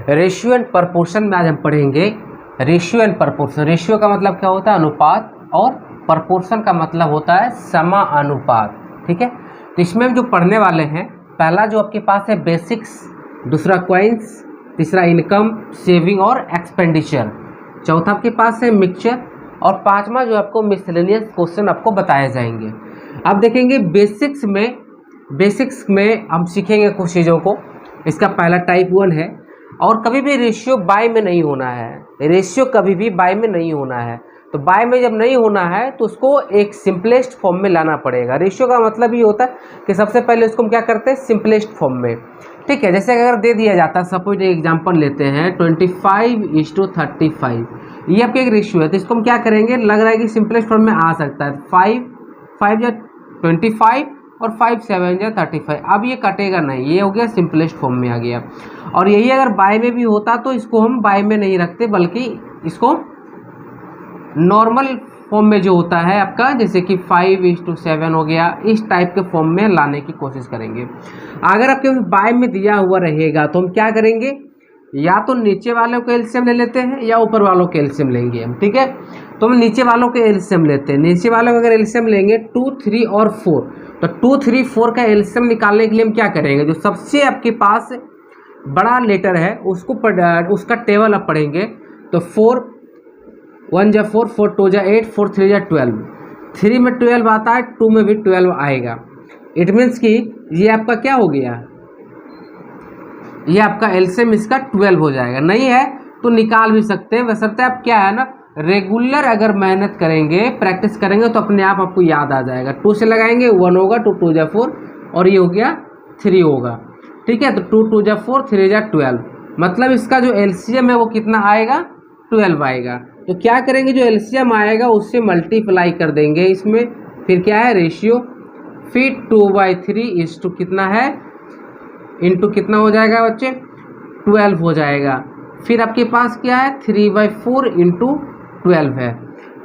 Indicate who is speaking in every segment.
Speaker 1: Ratio and proportion में आज हम पढ़ेंगे रेशियो एंड प्रपोर्शन। रेशियो का मतलब क्या होता है? अनुपात, और प्रपोर्शन का मतलब होता है समानुपात। ठीक है, तो इसमें हम जो पढ़ने वाले हैं, पहला जो आपके पास है बेसिक्स, दूसरा क्वाइंस, तीसरा इनकम, सेविंग और एक्सपेंडिचर, चौथा आपके पास है मिक्सचर, और पांचवा जो आपको मिसलेनियस क्वेश्चन आपको बताए जाएंगे। अब देखेंगे बेसिक्स में हम सीखेंगे कुछ चीज़ों को। इसका पहला टाइप 1 है, और कभी भी रेशियो बाय में नहीं होना है। रेशियो कभी भी बाय में नहीं होना है। तो बाय में जब नहीं होना है तो उसको एक सिंपलेस्ट फॉर्म में लाना पड़ेगा। रेशियो का मतलब ये होता है कि सबसे पहले उसको हम क्या करते हैं? सिंपलेस्ट फॉर्म में। ठीक है, जैसे अगर दे दिया जाता है, सपोज एग्जांपल लेते हैं 25:35, ये आपका एक रेशियो है, तो इसको हम क्या करेंगे? लग रहा है कि सिंपलेस्ट फॉर्म में आ सकता है। 5 या 25 और 5 7 या 35। अब ये कटेगा नहीं, ये हो गया सिंपलेस्ट फॉर्म में आ गया। और यही अगर बाय में भी होता तो इसको हम बाय में नहीं रखते, बल्कि इसको नॉर्मल फॉर्म में जो होता है आपका, जैसे कि 5:7 हो गया, इस टाइप के फॉर्म में लाने की कोशिश करेंगे। अगर आपके बाय में दिया हुआ रहेगा तो हम क्या करेंगे? या तो नीचे वालों के एलसीएम ले लेते हैं या ऊपर वालों के एलसीएम लेंगे हम। ठीक है, तो हम नीचे वालों के एलसीएम लेते हैं। नीचे वालों का अगर एलसीएम लेंगे 2, 3 और 4, तो 2, 3, 4 का एलसीएम निकालने के लिए हम क्या करेंगे? जो सबसे आपके पास बड़ा लेटर है उसका टेबल आप पढ़ेंगे। तो 4 1 जा 4, 4 2 जा 8, 4 3 जा 12, 3 में 12 आता है, 2 में भी 12 आएगा। इट मीन्स कि ये आपका क्या हो गया? ये आपका एलसीएम इसका 12 हो जाएगा। नहीं है तो निकाल भी सकते हैं, बशर्ते आप क्या है ना, रेगुलर अगर मेहनत करेंगे, प्रैक्टिस करेंगे तो अपने आप आपको याद आ जाएगा। 2 से लगाएंगे 1 होगा, 2 2 जा 4, और ये हो गया 3 होगा। ठीक है, तो 2 2 जा 4, 3 जा 12, मतलब इसका जो एलसीएम है वो कितना आएगा? 12 आएगा। तो क्या करेंगे? जो एलसीएम आएगा उससे मल्टीप्लाई कर देंगे इसमें, फिर क्या है? रेशियो, फिर 2/3 इस टू कितना है? इंटू कितना हो जाएगा बच्चे? 12 हो जाएगा। फिर आपके पास क्या है? 3/4 इंटू 12 है।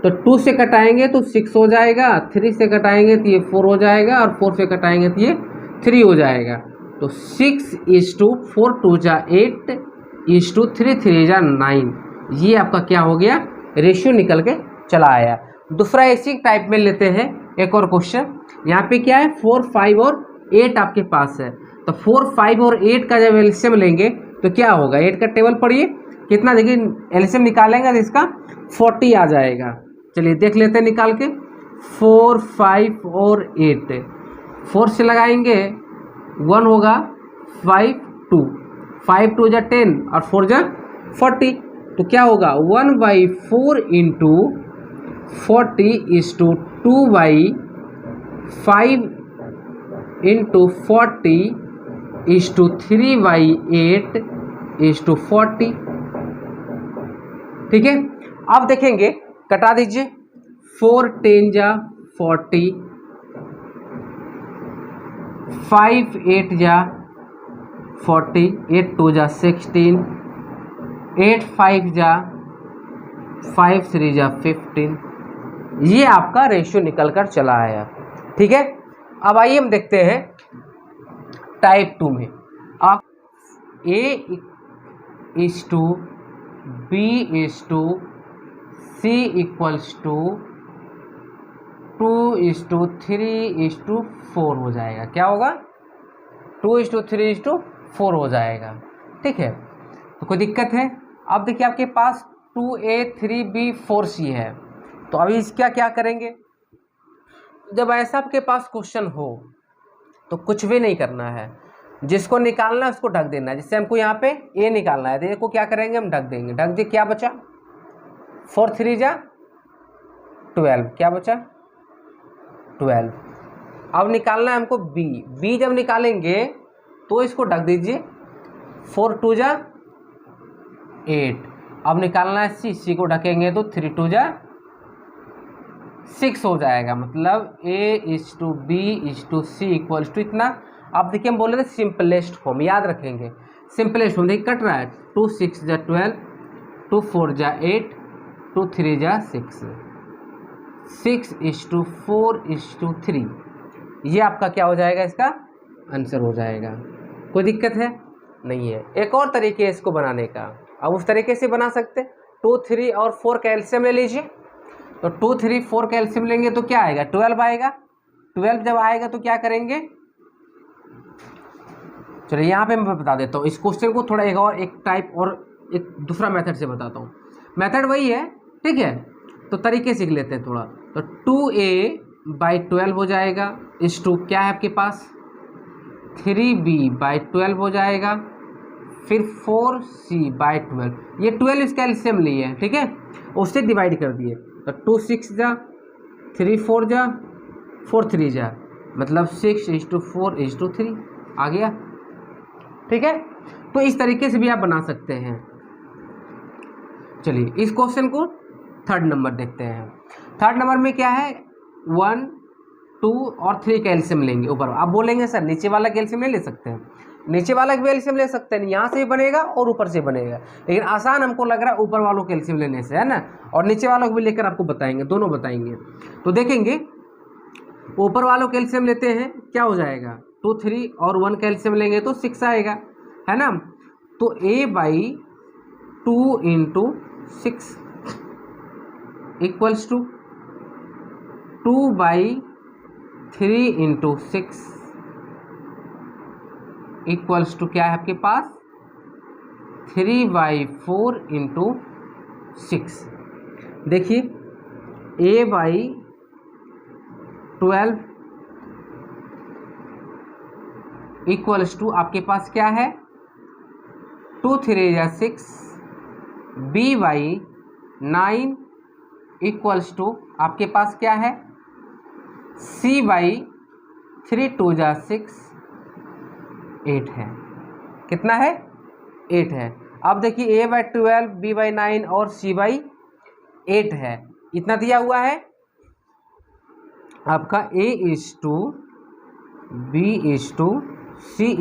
Speaker 1: तो 2 से कटाएंगे तो 6 हो जाएगा, 3 से कटाएंगे तो ये 4 हो जाएगा, और 4 से कटाएंगे तो ये 3 हो जाएगा। तो 6:4, 2 जा 8, 3 3 जा 9, ये आपका क्या हो गया? रेशियो निकल के चला आया। दूसरा इसी टाइप में लेते हैं एक और क्वेश्चन। यहाँ पे क्या है? 4, 5 और 8 आपके पास है। तो 4, 5 और 8 का जब एलसीएम लेंगे तो क्या होगा? 8 का टेबल पढ़िए कितना, देखिए एलसीएम निकालेंगे तो इसका 40 आ जाएगा। चलिए देख लेते हैं निकाल के। 4, 5 और 8, 4 से लगाएंगे 1 होगा, 5 2, 5 2 जा 10 और 4 जा 40, तो क्या होगा? 1/4 into 40 is to 2/5 into 40 is to 3/8 is to 40। ठीक है, अब देखेंगे, कटा दीजिए। 4 10 जा 40, 5 8 जा 40, 8 2 जा 16, 8 5 जा 5 3 जा 15। ये आपका रेशियो निकल कर चला आया। ठीक है, अब आइए हम देखते हैं टाइप 2 में। आप A is to B is to C equals to 2:3:4 हो जाएगा। क्या होगा? 2:3:4 हो जाएगा। ठीक है, तो कोई दिक्कत है? अब देखिए आपके पास 2A 3B 4C है। तो अभी इसका क्या करेंगे? जब ऐसा आपके पास क्वेश्चन हो तो कुछ भी नहीं करना है, जिसको निकालना है उसको ढक देना है। जैसे हमको यहाँ पे A निकालना है, देखो क्या करेंगे? हम ढक देंगे। ढक दिए, क्या बचा? 4 3 जा 12, क्या बचा? 12। अब निकालना है हमको B जब निकालेंगे तो इसको ढक दीजिए। 4 2 जा 8। अब निकालना है C को ढकेंगे तो 3 2 जा 6 हो जाएगा। मतलब A is to B is to C equals to इतना। अब देखिए हम बोल रहे थे सिंपलेस्ट फॉर्म, याद रखेंगे सिंपलेस्ट फॉर्म। देखिए कट रहा है, 2 6 जा 12, 2 4 जा 8, 2 3 जा 6, 6:4:3। ये आपका क्या हो जाएगा? इसका आंसर हो जाएगा। कोई दिक्कत है? नहीं है। एक और तरीके है इसको बनाने का, अब उस तरीके से बना सकते हैं। 2, 3 और 4 कैल्शियम ले लीजिए, तो 2, 3, 4 कैल्शियम लेंगे तो क्या आएगा, 12 आएगा। 12 जब आएगा तो क्या करेंगे, चलिए यहाँ पे मैं बता देता हूँ इस क्वेश्चन को थोड़ा एक टाइप और एक दूसरा मेथड से बताता हूँ। मेथड वही है, ठीक है, तो तरीके सीख लेते हैं थोड़ा। तो 2a/12 हो जाएगा, इस 2 क्या है आपके पास, 3b/12 हो जाएगा, फिर 4c/12, ये 12 इसका एलसीएम लिए है, ठीक है, उससे डिवाइड कर दिए। तो 2 6 जा, 3 4 जा, 4 3 जा, मतलब 6:4:3 आ गया, ठीक है। तो इस तरीके से भी आप बना सकते हैं। चलिए इस क्वेश्चन को थर्ड नंबर देखते हैं। थर्ड नंबर में क्या है, 1, 2 और 3 कैल्शियम लेंगे ऊपर। आप बोलेंगे सर नीचे वाला कैल्शियम नहीं ले सकते हैं, नीचे वाला कैल्शियम ले सकते हैं, यहाँ से भी बनेगा और ऊपर से बनेगा, लेकिन आसान हमको लग रहा है ऊपर वालों कैल्शियम लेने से, है ना, और नीचे वालों को भी लेकर आपको बताएंगे, दोनों बताएंगे। तो देखेंगे ऊपर वालों कैल्शियम लेते हैं, क्या हो जाएगा, 2, 3 और 1 कैल्शियम लेंगे तो 6 आएगा, है ना। तो a/2 × 6 equals to 2/3 × 6 equals to क्या है आपके पास, 3/4 × 6। देखिए a/12 इक्वल्स टू आपके पास क्या है, 2 3 या 6, b/9 इक्वल्स टू आपके पास क्या है, c/3 2 जा 6, 8 है। कितना है, 8 है। अब देखिए a/12, b/9 और c/8 है, इतना दिया हुआ है आपका a/b/c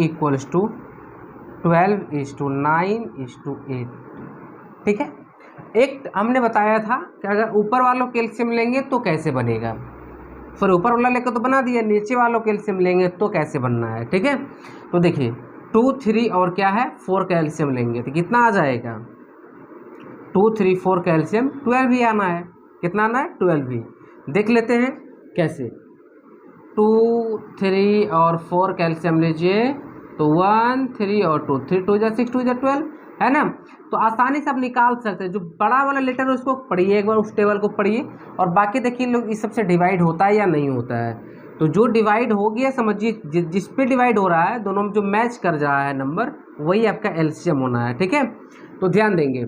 Speaker 1: इक्वल्स टू 12:9:8, ठीक है। एक हमने बताया था कि अगर ऊपर वालों कैल्शियम लेंगे तो कैसे बनेगा, फिर ऊपर वाला लेकर तो बना दिया, नीचे वालों कैल्शियम लेंगे तो कैसे बनना है, ठीक है। तो देखिए 2, 3 और क्या है 4 कैल्शियम लेंगे तो कितना आ जाएगा, 2, 3, 4 कैल्शियम 12 ही आना है। कितना आना है, 12 ही। देख लेते हैं कैसे, 2, 3 और 4 कैल्शियम लीजिए तो 1, 3 और 2, 3 2 जा 6 2 जा 12, है ना। तो आसानी से आप निकाल सकते हैं। जो बड़ा वाला लेटर है उसको पढ़िए, एक बार उस टेबल को पढ़िए, और बाकी देखिए लोग इस सबसे डिवाइड होता है या नहीं होता है। तो जो डिवाइड हो गया समझिए, जिस पे डिवाइड हो रहा है दोनों में जो मैच कर रहा है नंबर, वही आपका एलसीएम होना है, ठीक है। तो ध्यान देंगे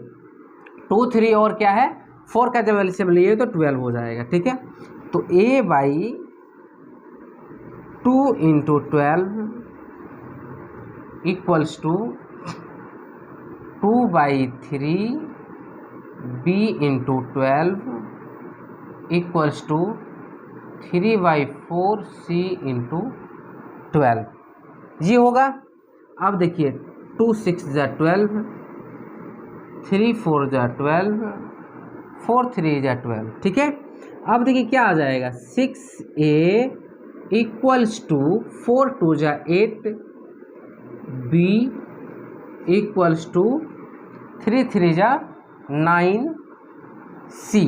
Speaker 1: 2, 3 और क्या है 4 का जब एलसीएम लिए तो 12 हो जाएगा, ठीक है। तो a/2 × 12 equals to 2/3 b × 12 equals to 3/4 c × 12, ये होगा। अब देखिए 2 6 जा 12, 3 4 जा 12, 4 3 जा 12, ठीक है। अब देखिए क्या आ जाएगा, 6a इक्वल्स टू 4 2 जा 8, b इक्वल्स टू 3 3 जा 9, c।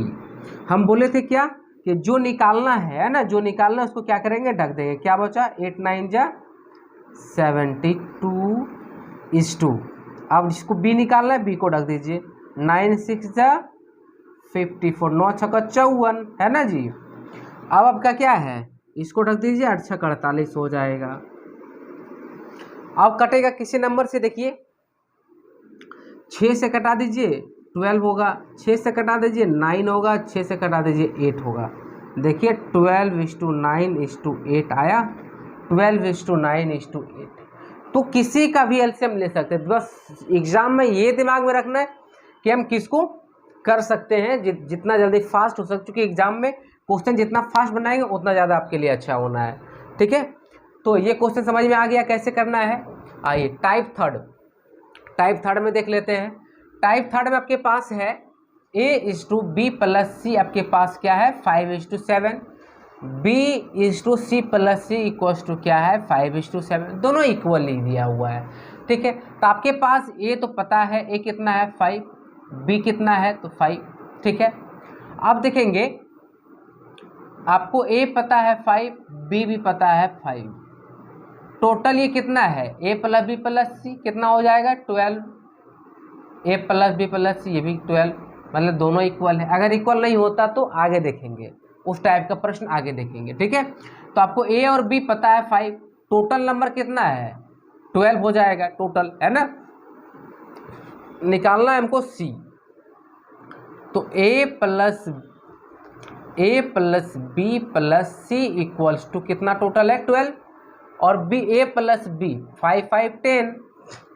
Speaker 1: हम बोले थे क्या कि जो निकालना है ना, जो निकालना है उसको क्या करेंगे, ढक देंगे। क्या बचा, 8 9 जा 72:2। अब जिसको b निकालना है b को ढक दीजिए, 9 6 जा 54, 9 6 54, है ना जी। अब आपका क्या है, इसको ढक दीजिए, 8 6 48 हो जाएगा। अब कटेगा किसी नंबर से, देखिए 6 से कटा दीजिए 12 होगा, 6 से कटा दीजिए 9 होगा, 6 से कटा दीजिए 8 होगा। देखिए 12:9:8 आया, 12:9:8। तो किसी का भी एलसीएम ले सकते हैं। बस एग्जाम में ये दिमाग में रखना है कि हम किसको कर सकते हैं, जितना जल्दी फास्ट हो सकते, क्योंकि एग्जाम में क्वेश्चन जितना फास्ट बनाएंगे उतना ज़्यादा आपके लिए अच्छा होना है, ठीक है। तो ये क्वेश्चन समझ में आ गया कैसे करना है। आइए टाइप थर्ड में देख लेते हैं। टाइप थर्ड में आपके पास है a/b+c, आपके पास क्या है 5:7, b/c+c इक्वल्स टू क्या है 5:7, दोनों इक्वली दिया हुआ है, ठीक है। तो आपके पास ए तो पता है, ए कितना है 5, बी कितना है तो 5, ठीक है। अब देखेंगे आपको ए पता है 5, बी भी पता है 5, टोटल ये कितना है ए प्लस बी प्लस सी कितना हो जाएगा 12, ए प्लस बी प्लस सी ये भी 12, मतलब दोनों इक्वल है। अगर इक्वल नहीं होता तो आगे देखेंगे, उस टाइप का प्रश्न आगे देखेंगे, ठीक है। तो आपको ए और बी पता है 5, टोटल नंबर कितना है 12 हो जाएगा टोटल, है ना। निकालना है हमको सी, तो A plus B plus C equals to कितना टोटल है 12, और B A plus B 5 5 10,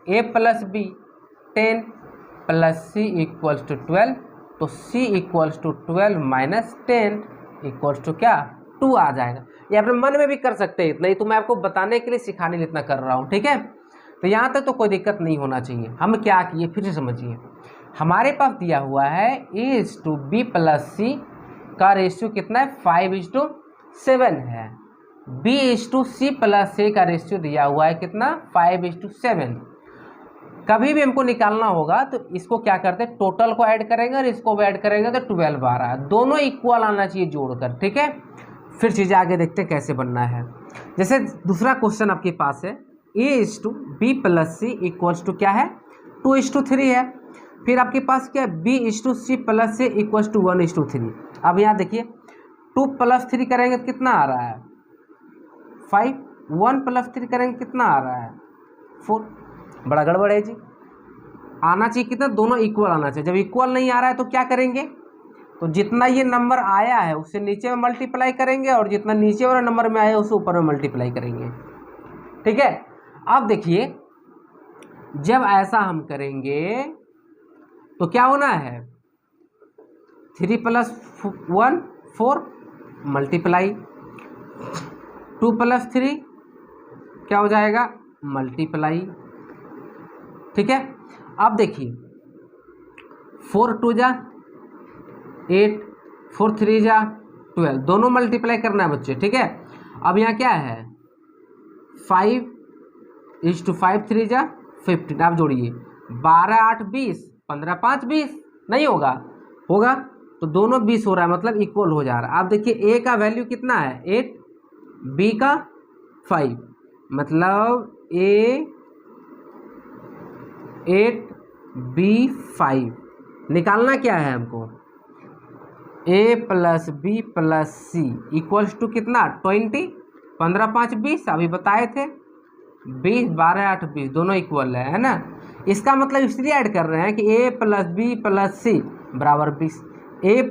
Speaker 1: A plus B 10 plus C equals to 12, तो C equals to 12 minus 10 equals to क्या 2 आ जाएगा। ये अपने मन में भी कर सकते हैं इतना ही, तो मैं आपको बताने के लिए सिखाने लिए इतना कर रहा हूँ, ठीक है। तो यहाँ तक तो कोई दिक्कत नहीं होना चाहिए। हम क्या किए फिर से समझिए, हमारे पास दिया हुआ है A/B प्लस सी का रेशियो कितना है 5:7 है, B/C प्लस C का रेशियो दिया हुआ है कितना 5:7। कभी भी हमको निकालना होगा तो इसको क्या करते हैं टोटल को ऐड करेंगे और इसको भी ऐड करेंगे तो 12 आ रहा है, दोनों इक्वल आना चाहिए जोड़कर, ठीक है। फिर चीज़ें आगे देखते हैं कैसे बनना है। जैसे दूसरा क्वेश्चन आपके पास है A/B plus C equals to क्या है 2:3 है। फिर आपके पास क्या है B/C plus C equals to 1:3। अब यहाँ देखिए 2 + 3 करेंगे तो कितना आ रहा है 5, 1 + 3 करेंगे कितना आ रहा है 4, बड़ा गड़बड़ है जी। आना चाहिए कितना दोनों इक्वल आना चाहिए। जब इक्वल नहीं आ रहा है तो क्या करेंगे, तो जितना ये नंबर आया है उससे नीचे में मल्टीप्लाई करेंगे और जितना नीचे वाला नंबर में आया है उससे ऊपर में मल्टीप्लाई करेंगे, ठीक है। अब देखिए जब ऐसा हम करेंगे तो क्या होना है 3 + 1 4 मल्टीप्लाई 2 + 3 क्या हो जाएगा मल्टीप्लाई, ठीक है। अब देखिए 4 × 2 = 8, 4 × 3 = 12, दोनों मल्टीप्लाई करना है बच्चे, ठीक है। अब यहाँ क्या है 5:5 3 = 15। आप जोड़िए 12 8 20, 15 5 20 नहीं होगा, होगा तो दोनों 20 हो रहा है, मतलब इक्वल हो जा रहा है। आप देखिए ए का वैल्यू कितना है 8, बी का 5, मतलब ए 8 बी 5। निकालना क्या है हमको A plus B plus C equals to कितना 20, 15 5 20 अभी बताए थे, 20 12 8 20 दोनों इक्वल है ना। इसका मतलब इसलिए ऐड कर रहे हैं कि ए प्लस बी प्लस सी बराबर 20, ए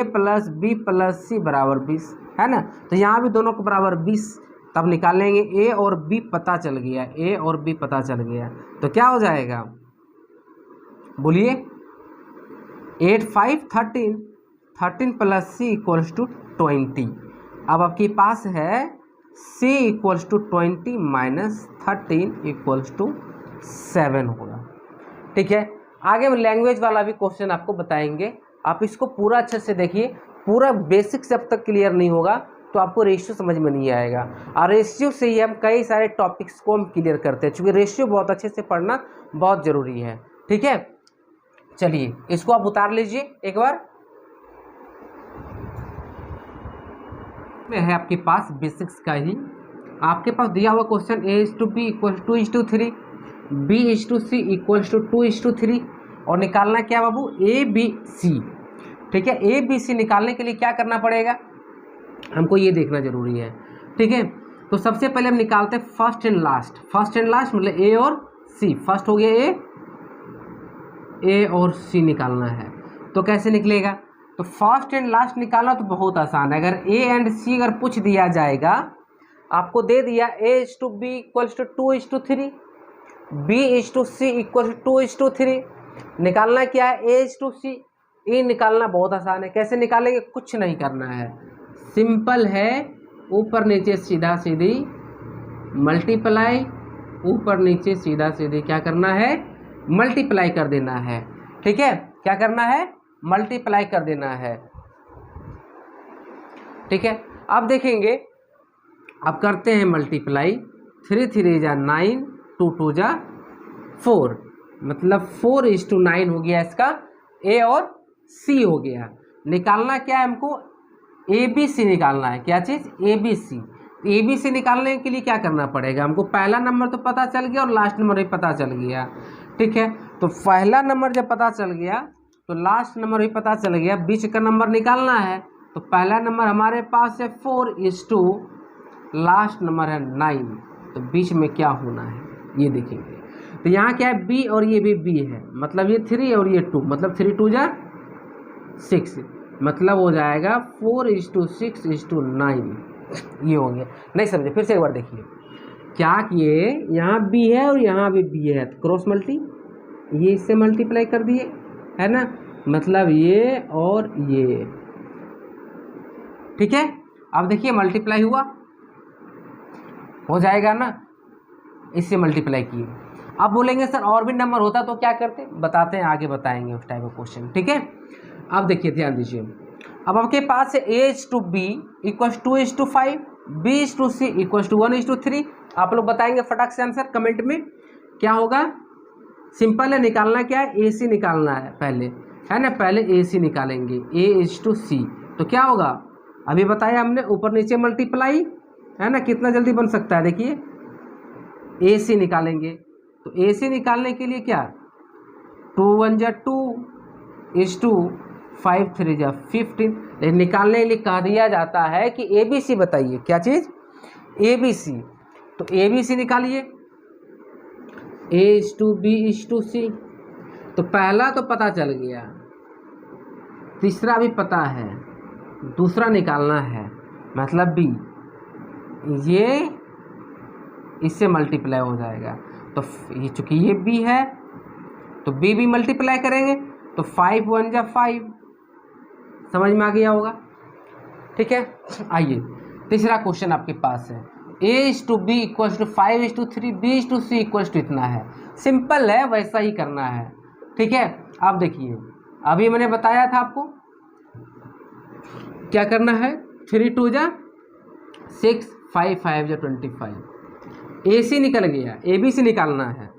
Speaker 1: प्लस बी प्लस सी बराबर 20 है ना। तो यहाँ भी दोनों को बराबर 20, तब निकालेंगे ए और बी पता चल गया, ए और बी पता चल गया तो क्या हो जाएगा बोलिए 8 5 13, 13 + c इक्वल्स टू 20। अब आपके पास है c equals to 20 minus 13 equals to 7 होगा, ठीक है। आगे हम लैंग्वेज वाला भी क्वेश्चन आपको बताएंगे, आप इसको पूरा अच्छे से देखिए। पूरा बेसिक से अब तक क्लियर नहीं होगा तो आपको रेशियो समझ में नहीं आएगा, और रेशियो से ही हम कई सारे टॉपिक्स को हम क्लियर करते हैं, क्योंकि रेशियो बहुत अच्छे से पढ़ना बहुत ज़रूरी है, ठीक है। चलिए इसको आप उतार लीजिए एक बार। में है आपके पास बेसिक्स का ही, आपके पास दिया हुआ question A/B equal 2:3, B/C equal to 2:3 और निकालना क्या बाबू ABC, ठीक है। ABC निकालने के लिए क्या करना पड़ेगा हमको ये देखना जरूरी है, ठीक है। तो सबसे पहले हम निकालते हैं first and last. First and last मतलब A और C, फर्स्ट हो गया A और C निकालना है तो कैसे निकलेगा, तो फर्स्ट एंड लास्ट निकालना तो बहुत आसान है। अगर A एंड C अगर पूछ दिया जाएगा, आपको दे दिया A/B equals to 2:3, B/C equals to 2:3, निकालना क्या है A/C, ये निकालना बहुत आसान है। कैसे निकालेंगे, कुछ नहीं करना है, सिंपल है, ऊपर नीचे सीधा सीधी मल्टीप्लाई, ऊपर नीचे सीधा सीधी क्या करना है मल्टीप्लाई कर देना है, ठीक है। क्या करना है मल्टीप्लाई कर देना है, ठीक है। अब देखेंगे, अब करते हैं मल्टीप्लाई, 3 3 = 9, 2 2 = 4, मतलब 4:9 हो गया इसका ए और सी हो गया। निकालना क्या है हमको, ABC निकालना है। क्या चीज़, ABC। ABC निकालने के लिए क्या करना पड़ेगा हमको, पहला नंबर तो पता चल गया और लास्ट नंबर भी पता चल गया, ठीक है। तो पहला नंबर जब पता चल गया तो लास्ट नंबर भी पता चल गया, बीच का नंबर निकालना है। तो पहला नंबर हमारे पास है 4:, लास्ट नंबर है 9, तो बीच में क्या होना है ये देखेंगे। तो यहाँ क्या है, B और ये भी B है, मतलब ये 3 और ये 2, मतलब 3 2 जा 6, मतलब हो जाएगा 4:6:9, ये हो गया। नहीं समझे, फिर से एक बार देखिए। क्या किए, यहाँ B है और यहाँ भी B है, तो क्रॉस मल्टी, ये इससे मल्टीप्लाई कर दिए, है ना, मतलब ये और ये, ठीक है। अब देखिए मल्टीप्लाई हुआ, हो जाएगा ना, इससे मल्टीप्लाई किए। अब बोलेंगे सर और भी नंबर होता तो क्या करते, बताते हैं, आगे बताएंगे उस टाइप का क्वेश्चन, ठीक है। अब देखिए ध्यान दीजिए, अब आपके पास है A:B = 2:5, B:C = 1:3। आप लोग बताएंगे फटाक से आंसर कमेंट में क्या होगा। सिंपल है, निकालना क्या है, AC निकालना है पहले, है ना, पहले AC निकालेंगे, A:C, तो क्या होगा, अभी बताया हमने, ऊपर नीचे मल्टीप्लाई, है ना, कितना जल्दी बन सकता है देखिए। AC निकालेंगे, तो AC निकालने के लिए क्या, 2 1 जा 2, 5 3 जा 15। लेकिन निकालने के लिए कह दिया जाता है कि ABC बताइए, क्या चीज़, ABC। तो ABC निकालिए, A:B:C। तो पहला तो पता चल गया, तीसरा भी पता है, दूसरा निकालना है, मतलब B, ये इससे मल्टीप्लाई हो जाएगा। तो ये चूँकि ये B है तो B भी मल्टीप्लाई करेंगे, तो 5 1 जा 5, समझ में आ गया होगा, ठीक है। आइए तीसरा क्वेश्चन आपके पास है, A:B = 5:3, B:C = इतना है। सिंपल है, वैसा ही करना है, ठीक है। अब देखिए, अभी मैंने बताया था आपको क्या करना है, 3 2 जा 6, 5 5 जा 25। AC निकल गया, ABC निकालना है,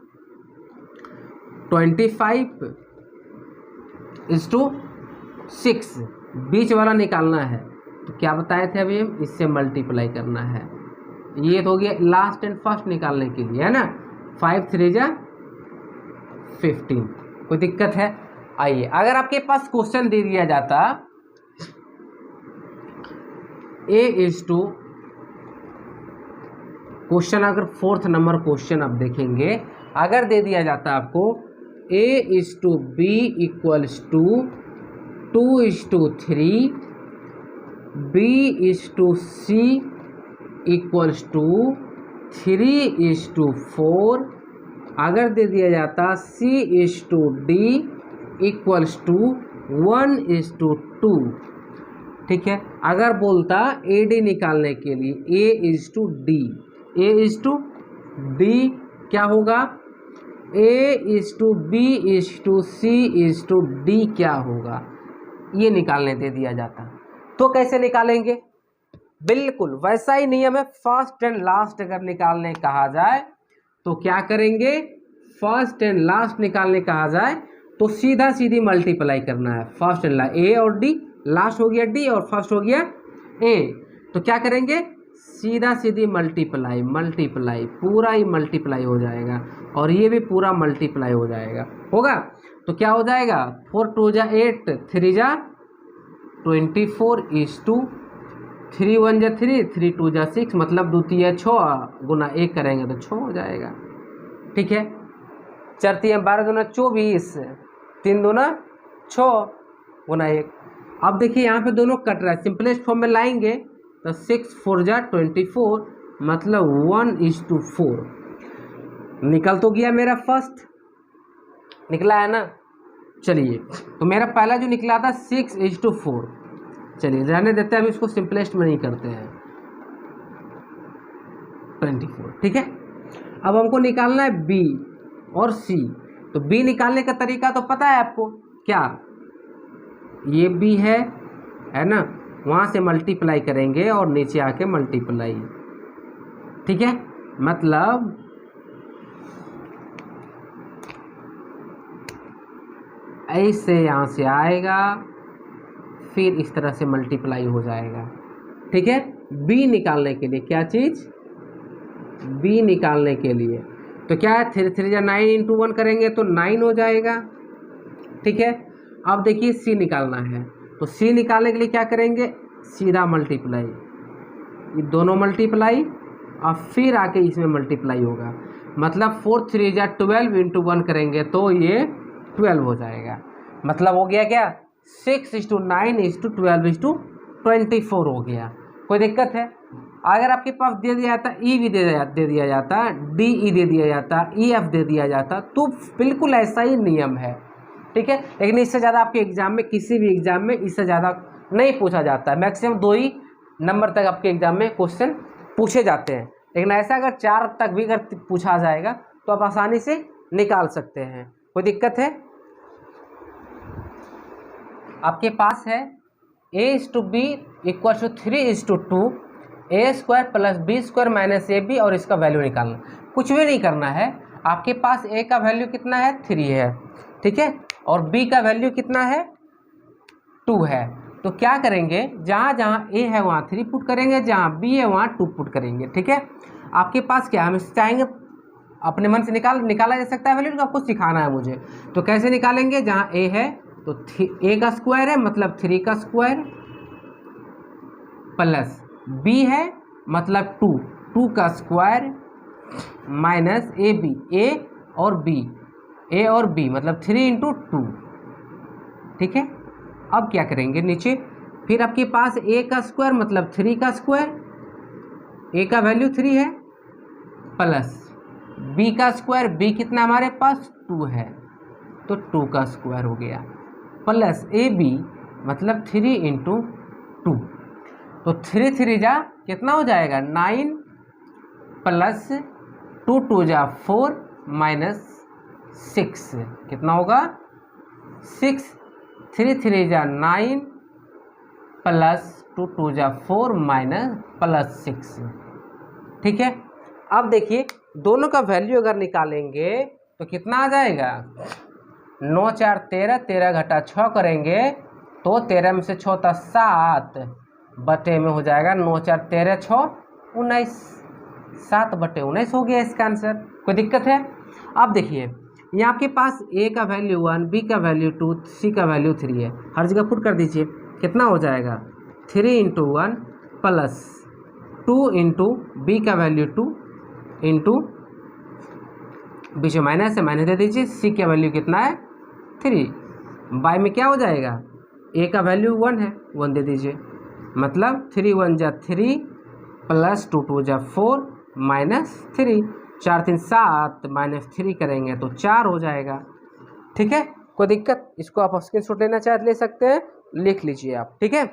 Speaker 1: 25:6, बीच वाला निकालना है। तो क्या बताए थे अभी हम, इससे मल्टीप्लाई करना है। ये तो हो गया लास्ट एंड फर्स्ट निकालने के लिए, है ना, 5 3 जा 15। कोई दिक्कत है। आइए, अगर आपके पास क्वेश्चन दे दिया जाता A:, क्वेश्चन अगर 4th नंबर क्वेश्चन आप देखेंगे, अगर दे दिया जाता आपको A:B = 2:3, B:C = 3:4, अगर दे दिया जाता C:D = 1:2, ठीक है। अगर बोलता AD निकालने के लिए A:D क्या होगा, A:B:C:D क्या होगा, ये निकालने दे दिया जाता तो कैसे निकालेंगे, बिल्कुल वैसा ही नियम है। फर्स्ट एंड लास्ट अगर निकालने कहा जाए तो क्या करेंगे, फर्स्ट एंड लास्ट निकालने कहा जाए तो सीधा सीधी मल्टीप्लाई करना है, फर्स्ट एंड लास्ट, A और D, लास्ट हो गया D और फर्स्ट हो गया A, तो क्या करेंगे, सीधा सीधी मल्टीप्लाई, पूरा ही मल्टीप्लाई हो जाएगा और ये भी पूरा मल्टीप्लाई हो जाएगा, होगा। तो क्या हो जाएगा, 4 2 जा 8, 3 जा 24, 3 1 जा 3, 3 2 जा 6, मतलब 2 3 6 गुना 1 करेंगे तो 6 हो जाएगा, ठीक है। 4 3 12 दूना 24, 3 दूना 6 गुना 1। अब देखिए यहाँ पे दोनों कट रहा है, सिंपलेस्ट फॉर्म में लाएंगे तो 6 4 जा 24, मतलब 1:4 निकल तो गया मेरा फर्स्ट, निकला है ना। चलिए, तो मेरा पहला जो निकला था 6:4, चलिए रहने देते हैं, अभी इसको सिंपलेस्ट में नहीं करते हैं, 24, ठीक है। अब हमको निकालना है B और C, तो B निकालने का तरीका तो पता है आपको, क्या, ये B है ना, वहाँ से मल्टीप्लाई करेंगे और नीचे आके मल्टीप्लाई, ठीक है। मतलब ऐसे यहाँ से आएगा, फिर इस तरह से मल्टीप्लाई हो जाएगा। ठीक है, बी निकालने के लिए, क्या चीज़, बी निकालने के लिए तो क्या है, 3 3 या 9 इंटू 1 करेंगे तो 9 हो जाएगा। ठीक है, अब देखिए सी निकालना है, तो सी निकालने के लिए क्या करेंगे, सीधा मल्टीप्लाई, ये दोनों मल्टीप्लाई और फिर आके इसमें मल्टीप्लाई होगा, मतलब 4 3 या 12 इंटू 1 करेंगे तो ये 12 हो जाएगा। मतलब हो गया क्या, 6:9:12:24 हो गया। कोई दिक्कत है? अगर आपके पास दे दिया जाता, ई भी दे दिया जाता, डी ई दे दिया जाता, ई एफ दे दिया जाता, तो बिल्कुल ऐसा ही नियम है। ठीक है, लेकिन इससे ज़्यादा आपके एग्जाम में, किसी भी एग्जाम में इससे ज़्यादा नहीं पूछा जाता है। मैक्सिमम 2 ही नंबर तक आपके एग्जाम में क्वेश्चन पूछे जाते हैं, लेकिन ऐसा अगर 4 तक भी अगर पूछा जाएगा तो आप आसानी से निकाल सकते हैं। कोई दिक्कत है? आपके पास है a/b = 3:2, a² + b² - ab और इसका वैल्यू निकालना। कुछ भी नहीं करना है, आपके पास a का वैल्यू कितना है, 3 है। ठीक है, और b का वैल्यू कितना है, 2 है। तो क्या करेंगे, जहाँ जहाँ a है वहाँ 3 पुट करेंगे, जहाँ b है वहाँ 2 पुट करेंगे। ठीक है, आपके पास क्या, हम चाहेंगे अपने मन से निकाला जा सकता है वैल्यू, तो आपको सिखाना है मुझे। तो कैसे निकालेंगे, जहाँ a है तो a का स्क्वायर है, मतलब 3 का स्क्वायर, प्लस b है मतलब 2 का स्क्वायर, माइनस ab, a और b मतलब 3 × 2। ठीक है, अब क्या करेंगे नीचे, फिर आपके पास a का स्क्वायर मतलब 3 का स्क्वायर, a का वैल्यू 3 है, प्लस b का स्क्वायर, b कितना हमारे पास 2 है तो 2 का स्क्वायर हो गया, प्लस ab मतलब 3 × 2, तो 3 3 जा कितना हो जाएगा, 9 प्लस 2 2 जा 4 माइनस 6 कितना होगा, 6, 3 3 जा 9 प्लस 2 2 जा 4 माइनस प्लस 6। ठीक है, अब देखिए दोनों का वैल्यू अगर निकालेंगे तो कितना आ जाएगा, 9 4 13, 13 घटा 6 करेंगे तो 13 में से 6 था 7 बटे में हो जाएगा 9 4 13 6 19, 7/19 हो गया इसका आंसर। कोई दिक्कत है? अब देखिए यहाँ आपके पास a का वैल्यू 1, b का वैल्यू 2, c का वैल्यू 3 है, हर जगह पुट कर दीजिए, कितना हो जाएगा, 3 × 1 प्लस 2 × b का वैल्यू 2 इंटू, बीच में माइनस है, माइनस दे दीजिए, c का वैल्यू कितना है 3, बाय में क्या हो जाएगा, a का वैल्यू 1 है, 1 दे दीजिए, मतलब 3 1 जा 3 प्लस 2 2 जा 4 माइनस 3, 4 3 7 माइनस 3 करेंगे तो 4 हो जाएगा। ठीक है, कोई दिक्कत, इसको आप स्क्रीनशॉट लेना चाहे ले सकते हैं, लिख लीजिए आप। ठीक है।